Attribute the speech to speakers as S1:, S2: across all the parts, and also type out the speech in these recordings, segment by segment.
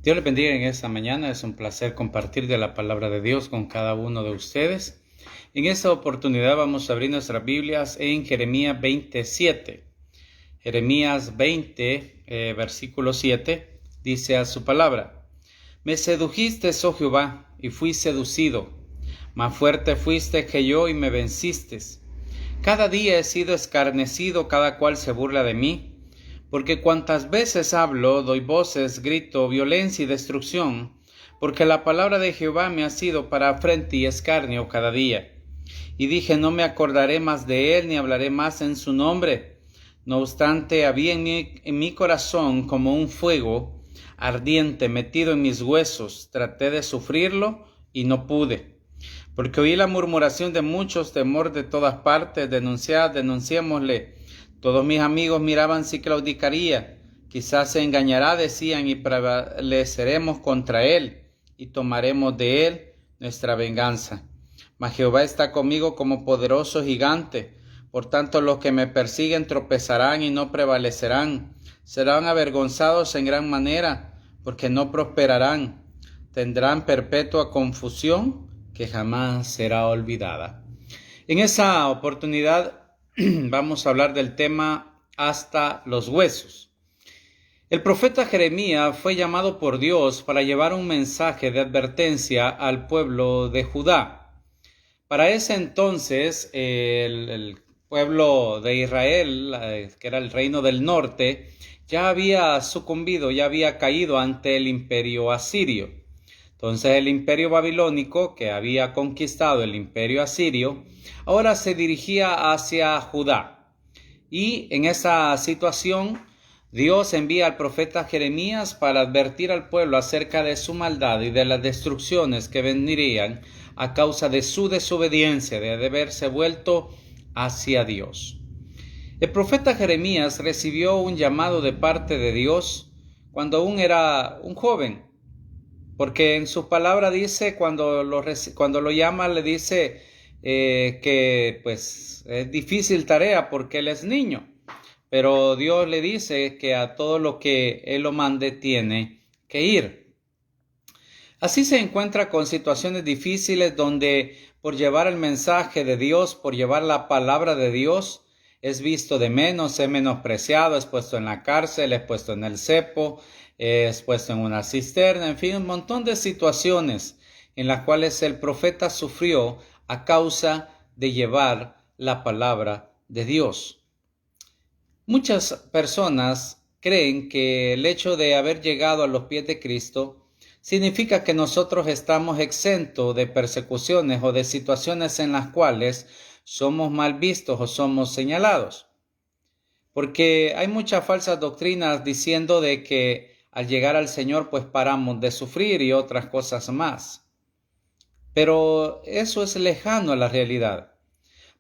S1: Dios les bendiga en esta mañana. Es un placer compartir de la palabra de Dios con cada uno de ustedes. En esta oportunidad vamos a abrir nuestras Biblias en Jeremías 27. Jeremías 20, versículo 7, dice a su palabra: Me sedujiste, oh Jehová, y fui seducido. Más fuerte fuiste que yo y me venciste. Cada día he sido escarnecido, cada cual se burla de mí. Porque cuantas veces hablo, doy voces, grito, violencia y destrucción, porque la palabra de Jehová me ha sido para afrenta y escarnio cada día. Y dije, no me acordaré más de él, ni hablaré más en su nombre. No obstante, había en mi corazón como un fuego ardiente metido en mis huesos. Traté de sufrirlo y no pude. Porque oí la murmuración de muchos, temor de todas partes. Denunciémosle. Todos mis amigos miraban si claudicaría. Quizás se engañará, decían, y prevaleceremos contra él, y tomaremos de él nuestra venganza. Mas Jehová está conmigo como poderoso gigante. Por tanto, los que me persiguen tropezarán y no prevalecerán. Serán avergonzados en gran manera, porque no prosperarán. Tendrán perpetua confusión que jamás será olvidada. En esa oportunidad vamos a hablar del tema hasta los huesos. El profeta Jeremías fue llamado por Dios para llevar un mensaje de advertencia al pueblo de Judá. Para ese entonces, el pueblo de Israel, que era el reino del norte, ya había sucumbido, ya había caído ante el imperio asirio. Entonces el imperio babilónico, que había conquistado el imperio asirio, ahora se dirigía hacia Judá. Y en esa situación, Dios envía al profeta Jeremías para advertir al pueblo acerca de su maldad y de las destrucciones que vendrían a causa de su desobediencia, de haberse vuelto hacia Dios. El profeta Jeremías recibió un llamado de parte de Dios cuando aún era un joven. Porque en su palabra dice, cuando lo llama, le dice que pues es difícil tarea porque él es niño. Pero Dios le dice que a todo lo que él lo mande tiene que ir. Así se encuentra con situaciones difíciles donde por llevar el mensaje de Dios, por llevar la palabra de Dios, es visto de menos, es menospreciado, es puesto en la cárcel, es puesto en el cepo, es puesto en una cisterna, en fin, un montón de situaciones en las cuales el profeta sufrió a causa de llevar la palabra de Dios. Muchas personas creen que el hecho de haber llegado a los pies de Cristo significa que nosotros estamos exentos de persecuciones o de situaciones en las cuales somos mal vistos o somos señalados. Porque hay muchas falsas doctrinas diciendo de que al llegar al Señor pues paramos de sufrir y otras cosas más. Pero eso es lejano a la realidad.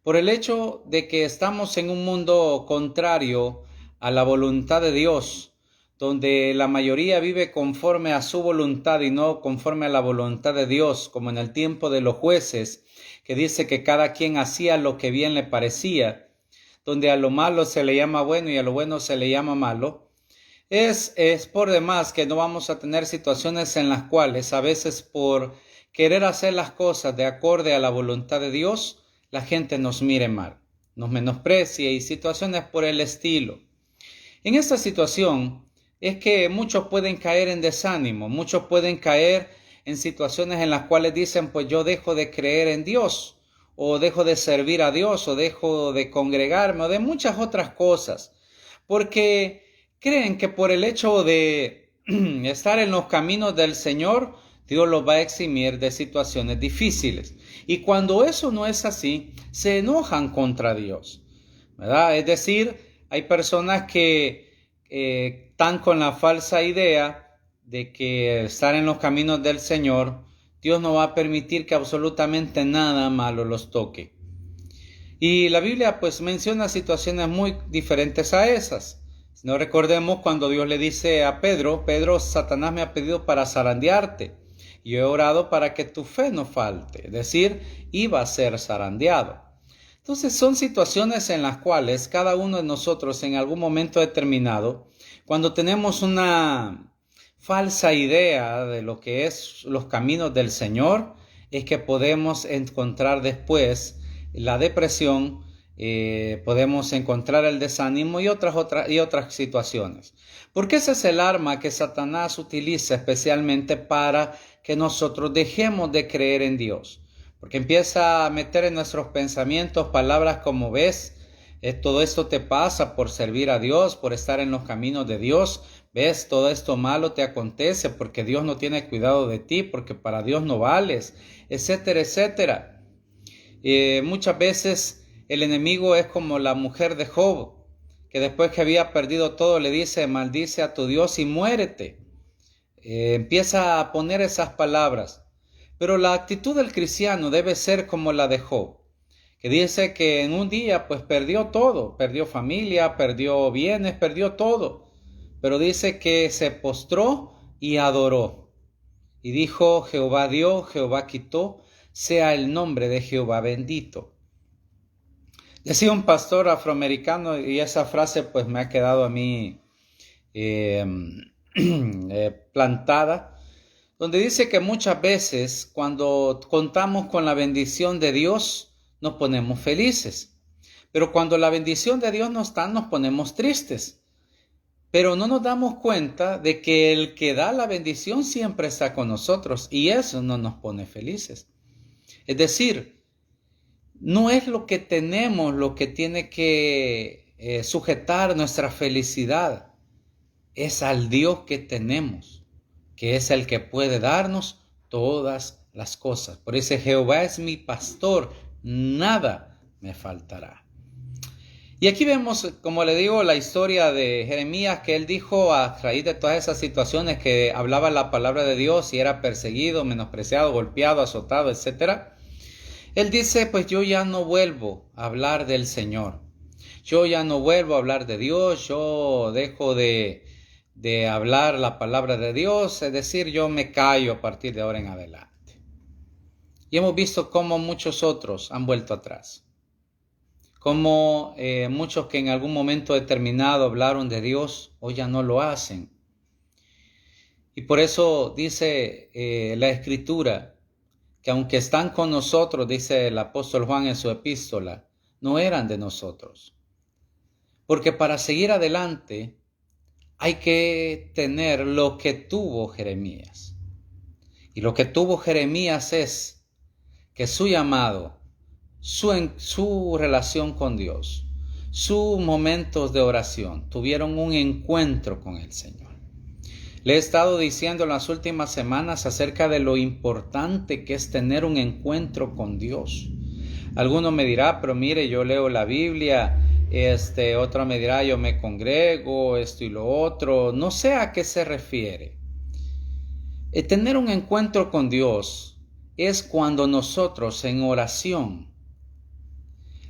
S1: Por el hecho de que estamos en un mundo contrario a la voluntad de Dios, donde la mayoría vive conforme a su voluntad y no conforme a la voluntad de Dios, como en el tiempo de los jueces, que dice que cada quien hacía lo que bien le parecía, donde a lo malo se le llama bueno y a lo bueno se le llama malo, es por demás que no vamos a tener situaciones en las cuales a veces por querer hacer las cosas de acorde a la voluntad de Dios, la gente nos mire mal, nos menosprecie y situaciones por el estilo. En esta situación es que muchos pueden caer en desánimo, muchos pueden caer en situaciones en las cuales dicen, pues yo dejo de creer en Dios, o dejo de servir a Dios, o dejo de congregarme, o de muchas otras cosas, porque creen que por el hecho de estar en los caminos del Señor, Dios los va a eximir de situaciones difíciles. Y cuando eso no es así, se enojan contra Dios, ¿verdad? Es decir, hay personas que están con la falsa idea de que estar en los caminos del Señor, Dios no va a permitir que absolutamente nada malo los toque. Y la Biblia pues menciona situaciones muy diferentes a esas. Si no, recordemos cuando Dios le dice a Pedro, Satanás me ha pedido para zarandearte. Y yo he orado para que tu fe no falte. Es decir, iba a ser zarandeado. Entonces son situaciones en las cuales cada uno de nosotros en algún momento determinado, cuando tenemos una falsa idea de lo que es los caminos del Señor es que podemos encontrar después la depresión, podemos encontrar el desánimo y otras situaciones. Porque ese es el arma que Satanás utiliza especialmente para que nosotros dejemos de creer en Dios. Porque empieza a meter en nuestros pensamientos palabras como ves, todo esto te pasa por servir a Dios, por estar en los caminos de Dios. Ves, todo esto malo te acontece porque Dios no tiene cuidado de ti, porque para Dios no vales, etcétera, etcétera. Muchas veces el enemigo es como la mujer de Job, que después que había perdido todo le dice, maldice a tu Dios y muérete. Empieza a poner esas palabras. Pero la actitud del cristiano debe ser como la de Job, que dice que en un día pues perdió todo, perdió familia, perdió bienes, perdió todo. Pero dice que se postró y adoró. Y dijo, Jehová dio, Jehová quitó, sea el nombre de Jehová bendito. Decía un pastor afroamericano, y esa frase pues me ha quedado a mí plantada, donde dice que muchas veces cuando contamos con la bendición de Dios nos ponemos felices, pero cuando la bendición de Dios no está nos ponemos tristes, pero no nos damos cuenta de que el que da la bendición siempre está con nosotros y eso no nos pone felices. Es decir, no es lo que tenemos lo que tiene que sujetar nuestra felicidad, es al Dios que tenemos, que es el que puede darnos todas las cosas. Por eso Jehová es mi pastor, nada me faltará. Y aquí vemos, como le digo, la historia de Jeremías, que él dijo a raíz de todas esas situaciones que hablaba la palabra de Dios y era perseguido, menospreciado, golpeado, azotado, etc. Él dice, pues yo ya no vuelvo a hablar del Señor. Yo ya no vuelvo a hablar de Dios, yo dejo de hablar la palabra de Dios, es decir, yo me callo a partir de ahora en adelante. Y hemos visto cómo muchos otros han vuelto atrás. Como muchos que en algún momento determinado hablaron de Dios, hoy ya no lo hacen. Y por eso dice la Escritura, que aunque están con nosotros, dice el apóstol Juan en su epístola, no eran de nosotros. Porque para seguir adelante hay que tener lo que tuvo Jeremías. Y lo que tuvo Jeremías es que su llamado, su relación con Dios, sus momentos de oración, tuvieron un encuentro con el Señor. Le he estado diciendo en las últimas semanas acerca de lo importante que es tener un encuentro con Dios. Alguno me dirá, pero mire, yo leo la Biblia, otro me dirá, yo me congrego, esto y lo otro. No sé a qué se refiere. Tener un encuentro con Dios es cuando nosotros en oración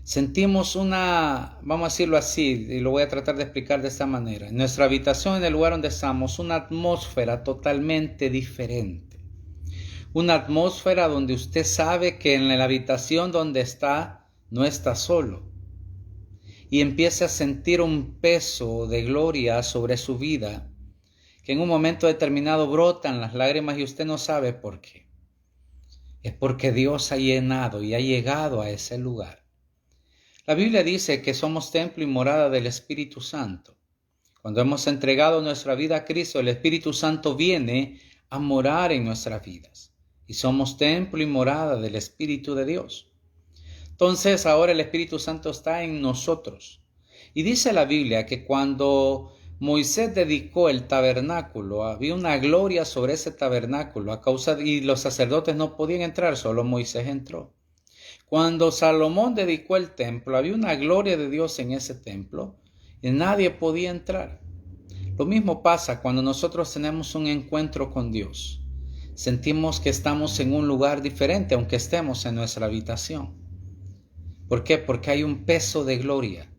S1: sentimos vamos a decirlo así, y lo voy a tratar de explicar de esta manera. En nuestra habitación, en el lugar donde estamos, una atmósfera totalmente diferente. Una atmósfera donde usted sabe que en la habitación donde está, no está solo. Y empieza a sentir un peso de gloria sobre su vida, que en un momento determinado brotan las lágrimas y usted no sabe por qué. Es porque Dios ha llenado y ha llegado a ese lugar. La Biblia dice que somos templo y morada del Espíritu Santo. Cuando hemos entregado nuestra vida a Cristo, el Espíritu Santo viene a morar en nuestras vidas. Y somos templo y morada del Espíritu de Dios. Entonces ahora el Espíritu Santo está en nosotros. Y dice la Biblia que cuando Moisés dedicó el tabernáculo, había una gloria sobre ese tabernáculo y los sacerdotes no podían entrar, solo Moisés entró. Cuando Salomón dedicó el templo, había una gloria de Dios en ese templo y nadie podía entrar. Lo mismo pasa cuando nosotros tenemos un encuentro con Dios. Sentimos que estamos en un lugar diferente, aunque estemos en nuestra habitación. ¿Por qué? Porque hay un peso de gloria.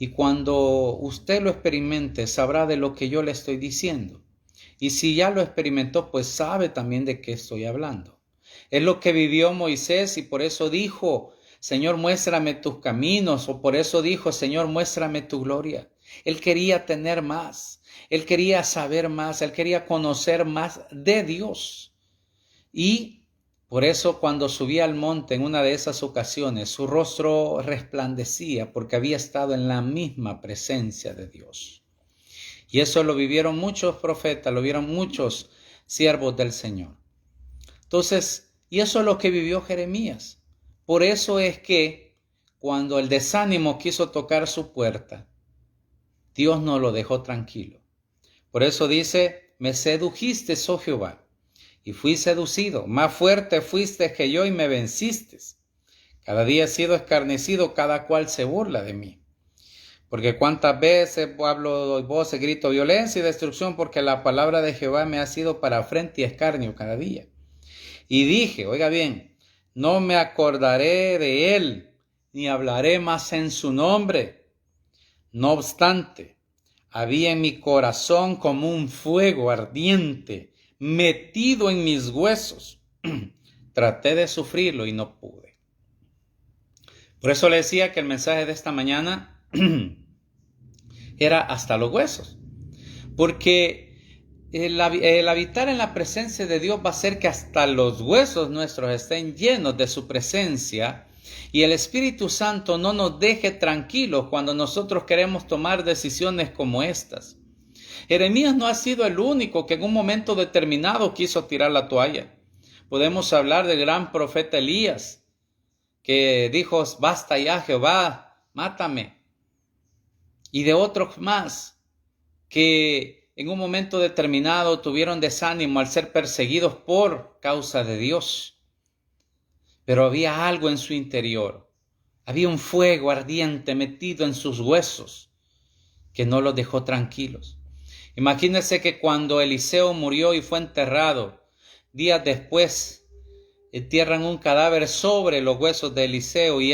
S1: Y cuando usted lo experimente, sabrá de lo que yo le estoy diciendo. Y si ya lo experimentó, pues sabe también de qué estoy hablando. Es lo que vivió Moisés y por eso dijo, Señor, muéstrame tus caminos, o por eso dijo, Señor, muéstrame tu gloria. Él quería tener más. Él quería saber más, él quería conocer más de Dios. Y por eso cuando subía al monte en una de esas ocasiones, su rostro resplandecía porque había estado en la misma presencia de Dios. Y eso lo vivieron muchos profetas, lo vieron muchos siervos del Señor. Entonces, y eso es lo que vivió Jeremías. Por eso es que cuando el desánimo quiso tocar su puerta, Dios no lo dejó tranquilo. Por eso dice, me sedujiste, oh Jehová, y fui seducido. Más fuerte fuiste que yo y me venciste. Cada día he sido escarnecido, cada cual se burla de mí. Porque cuántas veces hablo, voces, grito, violencia y destrucción, porque la palabra de Jehová me ha sido para afrenta y escarnio cada día. Y dije, oiga bien, no me acordaré de él, ni hablaré más en su nombre. No obstante, había en mi corazón como un fuego ardiente, metido en mis huesos. Traté de sufrirlo y no pude. Por eso le decía que el mensaje de esta mañana era hasta los huesos. Porque el habitar en la presencia de Dios va a hacer que hasta los huesos nuestros estén llenos de su presencia. Y el Espíritu Santo no nos deje tranquilos cuando nosotros queremos tomar decisiones como estas. Jeremías no ha sido el único que en un momento determinado quiso tirar la toalla. Podemos hablar del gran profeta Elías, que dijo, basta ya Jehová, mátame. Y de otros más, que en un momento determinado tuvieron desánimo al ser perseguidos por causa de Dios. Pero había algo en su interior, había un fuego ardiente metido en sus huesos que no los dejó tranquilos. Imagínense que cuando Eliseo murió y fue enterrado, días después entierran un cadáver sobre los huesos de Eliseo y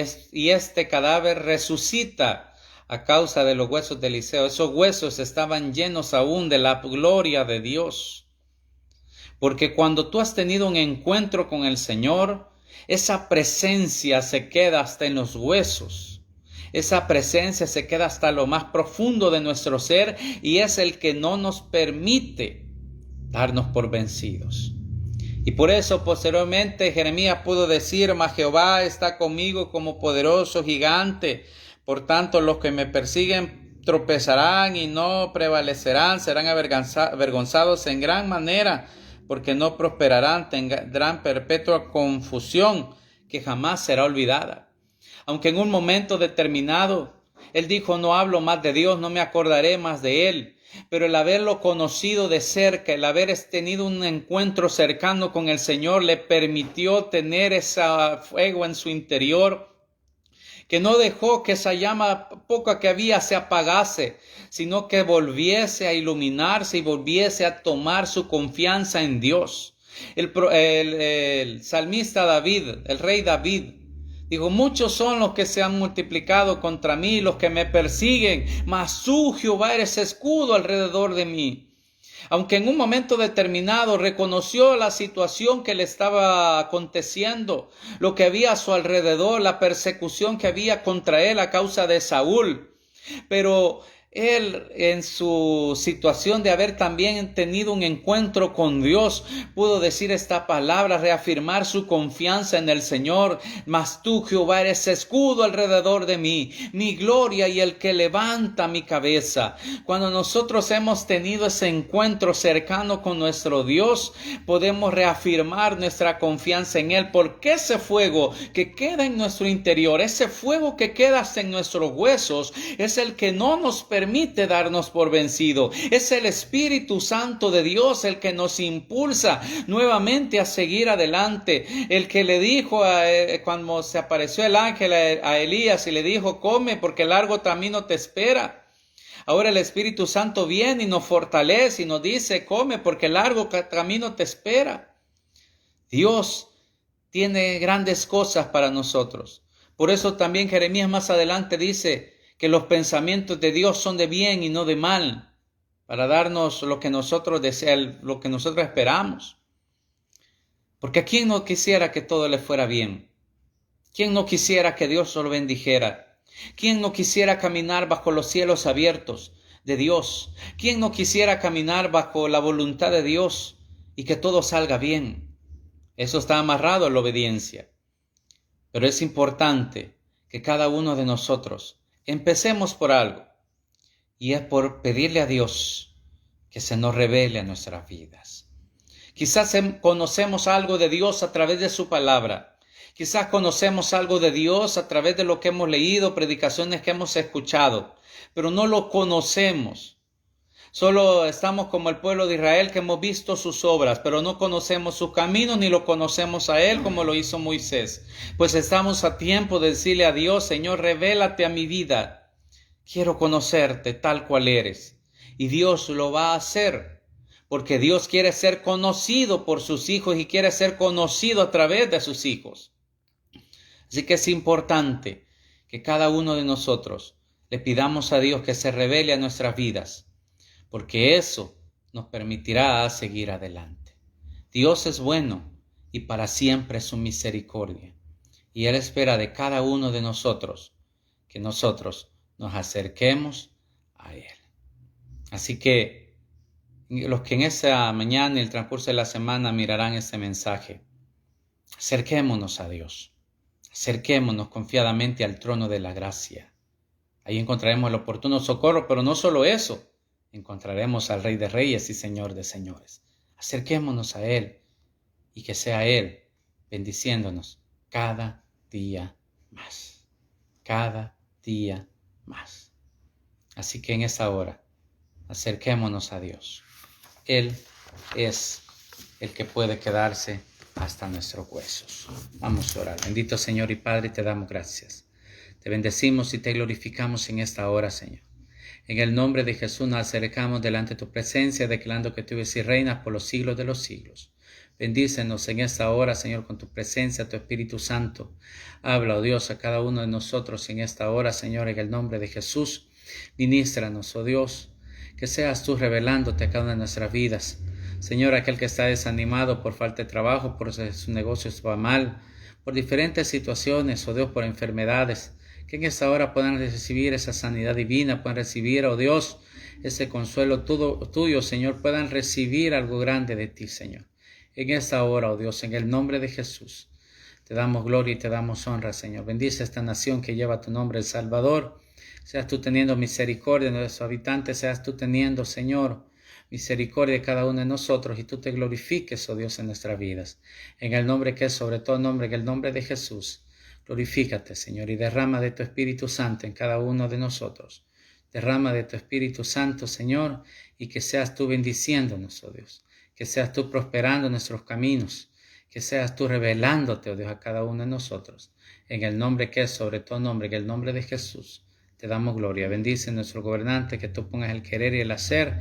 S1: este cadáver resucita a causa de los huesos de Eliseo. Esos huesos estaban llenos aún de la gloria de Dios. Porque cuando tú has tenido un encuentro con el Señor, esa presencia se queda hasta en los huesos. Esa presencia se queda hasta lo más profundo de nuestro ser y es el que no nos permite darnos por vencidos. Y por eso posteriormente Jeremías pudo decir, mas Jehová está conmigo como poderoso gigante. Por tanto, los que me persiguen tropezarán y no prevalecerán, serán avergonzados en gran manera, porque no prosperarán, tendrán perpetua confusión que jamás será olvidada. Aunque en un momento determinado él dijo, no hablo más de Dios, no me acordaré más de él. Pero el haberlo conocido de cerca, el haber tenido un encuentro cercano con el Señor, le permitió tener ese fuego en su interior, que no dejó que esa llama poca que había se apagase, sino que volviese a iluminarse y volviese a tomar su confianza en Dios. El salmista David, el rey David, dijo, muchos son los que se han multiplicado contra mí, los que me persiguen, mas tú, Jehová, eres escudo alrededor de mí. Aunque en un momento determinado reconoció la situación que le estaba aconteciendo, lo que había a su alrededor, la persecución que había contra él a causa de Saúl, pero él en su situación de haber también tenido un encuentro con Dios, pudo decir esta palabra, reafirmar su confianza en el Señor. Mas tú, Jehová, eres escudo alrededor de mí, mi gloria y el que levanta mi cabeza. Cuando nosotros hemos tenido ese encuentro cercano con nuestro Dios, podemos reafirmar nuestra confianza en Él, porque ese fuego que queda en nuestro interior, ese fuego que queda hasta en nuestros huesos, es el que no nos permite darnos por vencido. Es el Espíritu Santo de Dios el que nos impulsa nuevamente a seguir adelante. El que le dijo cuando se apareció el ángel a Elías y le dijo, come porque largo camino te espera. Ahora el Espíritu Santo viene y nos fortalece y nos dice, come porque largo camino te espera. Dios tiene grandes cosas para nosotros. Por eso también Jeremías más adelante dice que los pensamientos de Dios son de bien y no de mal, para darnos lo que nosotros deseamos, lo que nosotros esperamos. Porque ¿a quién no quisiera que todo le fuera bien? ¿Quién no quisiera que Dios lo bendijera? ¿Quién no quisiera caminar bajo los cielos abiertos, de Dios? ¿Quién no quisiera caminar bajo la voluntad de Dios y que todo salga bien? Eso está amarrado a la obediencia. Pero es importante que cada uno de nosotros empecemos por algo, y es por pedirle a Dios que se nos revele a nuestras vidas. Quizás conocemos algo de Dios a través de su palabra. Quizás conocemos algo de Dios a través de lo que hemos leído, predicaciones que hemos escuchado, pero no lo conocemos. Solo estamos como el pueblo de Israel, que hemos visto sus obras, pero no conocemos sus caminos ni lo conocemos a Él como lo hizo Moisés. Pues estamos a tiempo de decirle a Dios: Señor, revélate a mi vida. Quiero conocerte tal cual eres. Y Dios lo va a hacer, porque Dios quiere ser conocido por sus hijos y quiere ser conocido a través de sus hijos. Así que es importante que cada uno de nosotros le pidamos a Dios que se revele a nuestras vidas, porque eso nos permitirá seguir adelante. Dios es bueno y para siempre es su misericordia. Y Él espera de cada uno de nosotros que nosotros nos acerquemos a Él. Así que los que en esa mañana y el transcurso de la semana mirarán este mensaje, acerquémonos a Dios. Acerquémonos confiadamente al trono de la gracia. Ahí encontraremos el oportuno socorro, pero no solo eso. Encontraremos al Rey de Reyes y Señor de Señores. Acerquémonos a Él y que sea Él bendiciéndonos cada día más. Cada día más. Así que en esta hora, acerquémonos a Dios. Él es el que puede quedarse hasta nuestros huesos. Vamos a orar. Bendito Señor y Padre, te damos gracias. Te bendecimos y te glorificamos en esta hora, Señor. En el nombre de Jesús nos acercamos delante de tu presencia, declarando que tú eres y reinas por los siglos de los siglos. Bendícenos en esta hora, Señor, con tu presencia, tu Espíritu Santo. Habla, oh Dios, a cada uno de nosotros en esta hora, Señor, en el nombre de Jesús. Ministranos, oh Dios, que seas tú revelándote a cada una de nuestras vidas. Señor, aquel que está desanimado por falta de trabajo, por su negocio va mal, por diferentes situaciones, oh Dios, por enfermedades, que en esta hora puedan recibir esa sanidad divina, puedan recibir, oh Dios, ese consuelo tuyo, Señor, puedan recibir algo grande de ti, Señor. En esta hora, oh Dios, en el nombre de Jesús, te damos gloria y te damos honra, Señor. Bendice esta nación que lleva tu nombre, El Salvador. Seas tú teniendo misericordia de nuestros habitantes, seas tú teniendo, Señor, misericordia de cada uno de nosotros, y tú te glorifiques, oh Dios, en nuestras vidas. En el nombre que es sobre todo nombre, en el nombre de Jesús. Glorifícate, Señor, y derrama de tu Espíritu Santo en cada uno de nosotros. Derrama de tu Espíritu Santo, Señor, y que seas tú bendiciéndonos, oh Dios. Que seas tú prosperando nuestros caminos. Que seas tú revelándote, oh Dios, a cada uno de nosotros. En el nombre que es sobre todo nombre, en el nombre de Jesús. Te damos gloria. Bendice a nuestro gobernante, que tú pongas el querer y el hacer,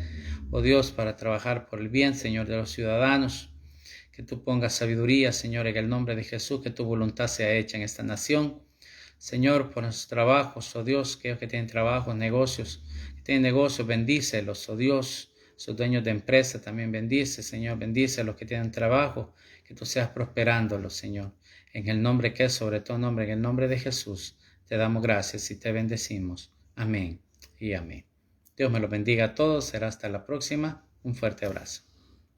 S1: oh Dios, para trabajar por el bien, Señor, de los ciudadanos. Que tú pongas sabiduría, Señor, en el nombre de Jesús, que tu voluntad sea hecha en esta nación. Señor, por nuestros trabajos, oh Dios, aquellos que tienen trabajos, negocios, que tienen negocios, bendícelos, oh Dios. Sus dueños de empresa también bendice, Señor, bendice a los que tienen trabajo, que tú seas prosperándolos, Señor. En el nombre que es sobre todo nombre, en el nombre de Jesús, te damos gracias y te bendecimos. Amén y amén. Dios me lo bendiga a todos. Será hasta la próxima. Un fuerte abrazo.